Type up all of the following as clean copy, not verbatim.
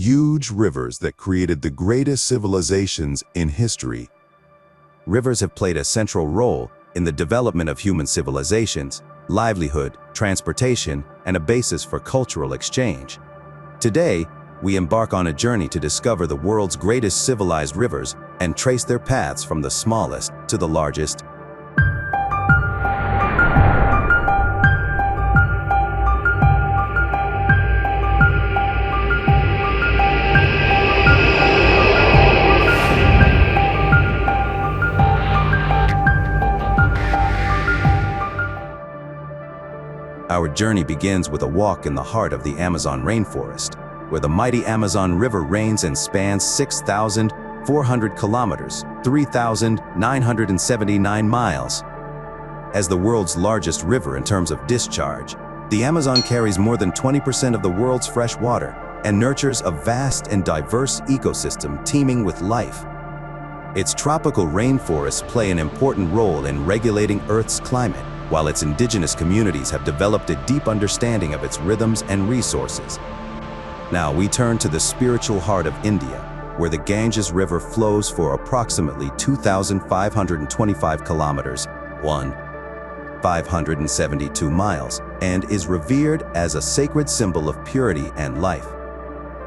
huge rivers that created the greatest civilizations in history. Rivers have played a central role in the development of human civilizations, livelihood, transportation, and a basis for cultural exchange. Today, we embark on a journey to discover the world's greatest civilized rivers and trace their paths from the smallest to the largest. Our journey begins with a walk in the heart of the Amazon rainforest, where the mighty Amazon River reigns and spans 6,400 kilometers, 3,979 miles. As the world's largest river in terms of discharge, the Amazon carries more than 20% of the world's fresh water and nurtures a vast and diverse ecosystem teeming with life. Its tropical rainforests play an important role in regulating Earth's climate, while its indigenous communities have developed a deep understanding of its rhythms and resources. Now we turn to the spiritual heart of India, where the Ganges River flows for approximately 2,525 kilometers, 1,572 miles, and is revered as a sacred symbol of purity and life.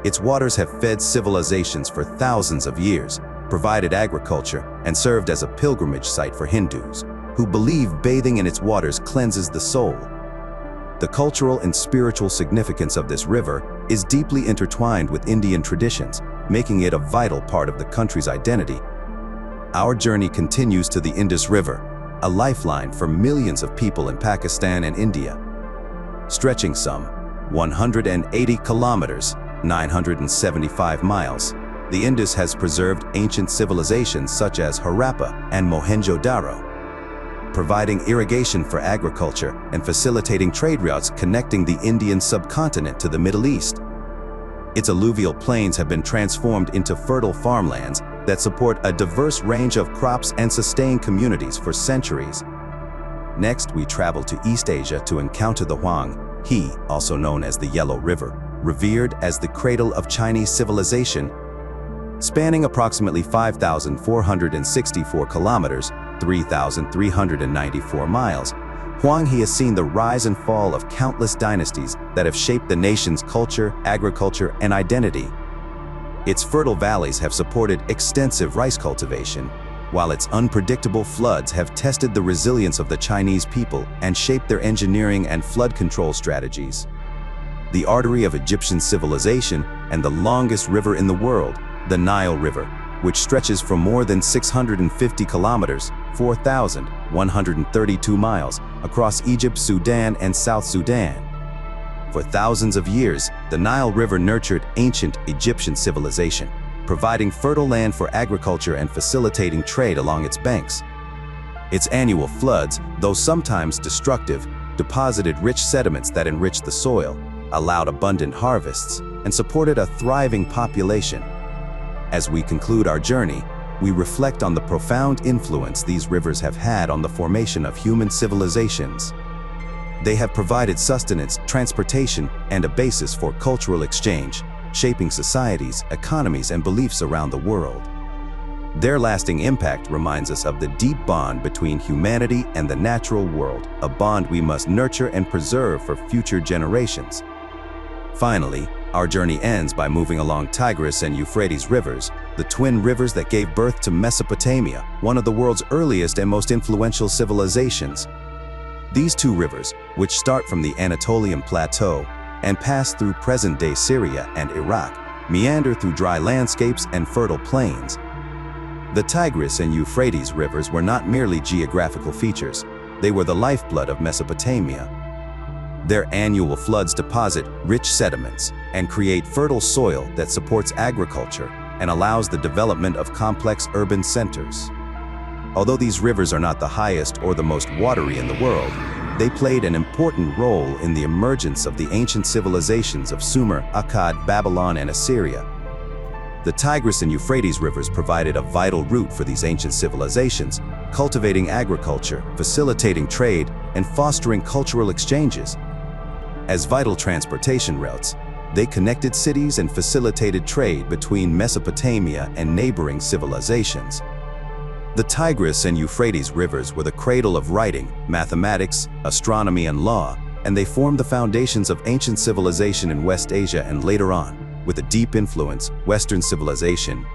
Its waters have fed civilizations for thousands of years, provided agriculture, and served as a pilgrimage site for Hindus, who believe bathing in its waters cleanses the soul. The cultural and spiritual significance of this river is deeply intertwined with Indian traditions, making it a vital part of the country's identity. Our journey continues to the Indus River, a lifeline for millions of people in Pakistan and India. Stretching some 180 kilometers, 975 miles, the Indus has preserved ancient civilizations such as Harappa and Mohenjo-Daro, providing irrigation for agriculture and facilitating trade routes connecting the Indian subcontinent to the Middle East. Its alluvial plains have been transformed into fertile farmlands that support a diverse range of crops and sustain communities for centuries. Next, we travel to East Asia to encounter the Huang He, also known as the Yellow River, revered as the cradle of Chinese civilization. Spanning approximately 5,464 kilometers, 3,394 miles, Huang He has seen the rise and fall of countless dynasties that have shaped the nation's culture, agriculture, and identity. Its fertile valleys have supported extensive rice cultivation, while its unpredictable floods have tested the resilience of the Chinese people and shaped their engineering and flood control strategies. The artery of Egyptian civilization and the longest river in the world, the Nile River, which stretches for more than 650 kilometers, 4,132 miles, across Egypt, Sudan, and South Sudan. For thousands of years, the Nile River nurtured ancient Egyptian civilization, providing fertile land for agriculture and facilitating trade along its banks. Its annual floods, though sometimes destructive, deposited rich sediments that enriched the soil, allowed abundant harvests, and supported a thriving population. As we conclude our journey, we reflect on the profound influence these rivers have had on the formation of human civilizations. They have provided sustenance, transportation, and a basis for cultural exchange, shaping societies, economies, and beliefs around the world. Their lasting impact reminds us of the deep bond between humanity and the natural world, a bond we must nurture and preserve for future generations. Finally, our journey ends by moving along Tigris and Euphrates rivers, the twin rivers that gave birth to Mesopotamia, one of the world's earliest and most influential civilizations. These two rivers, which start from the Anatolian Plateau and pass through present-day Syria and Iraq, meander through dry landscapes and fertile plains. The Tigris and Euphrates rivers were not merely geographical features, they were the lifeblood of Mesopotamia. Their annual floods deposit rich sediments and create fertile soil that supports agriculture and allows the development of complex urban centers. Although these rivers are not the highest or the most watery in the world, they played an important role in the emergence of the ancient civilizations of Sumer, Akkad, Babylon, and Assyria. The Tigris and Euphrates rivers provided a vital route for these ancient civilizations, cultivating agriculture, facilitating trade, and fostering cultural exchanges. As vital transportation routes, They connected cities and facilitated trade between Mesopotamia and neighboring civilizations. The Tigris and Euphrates rivers were the cradle of writing, mathematics, astronomy, and law, and they formed the foundations of ancient civilization in West Asia and later on, with a deep influence, Western civilization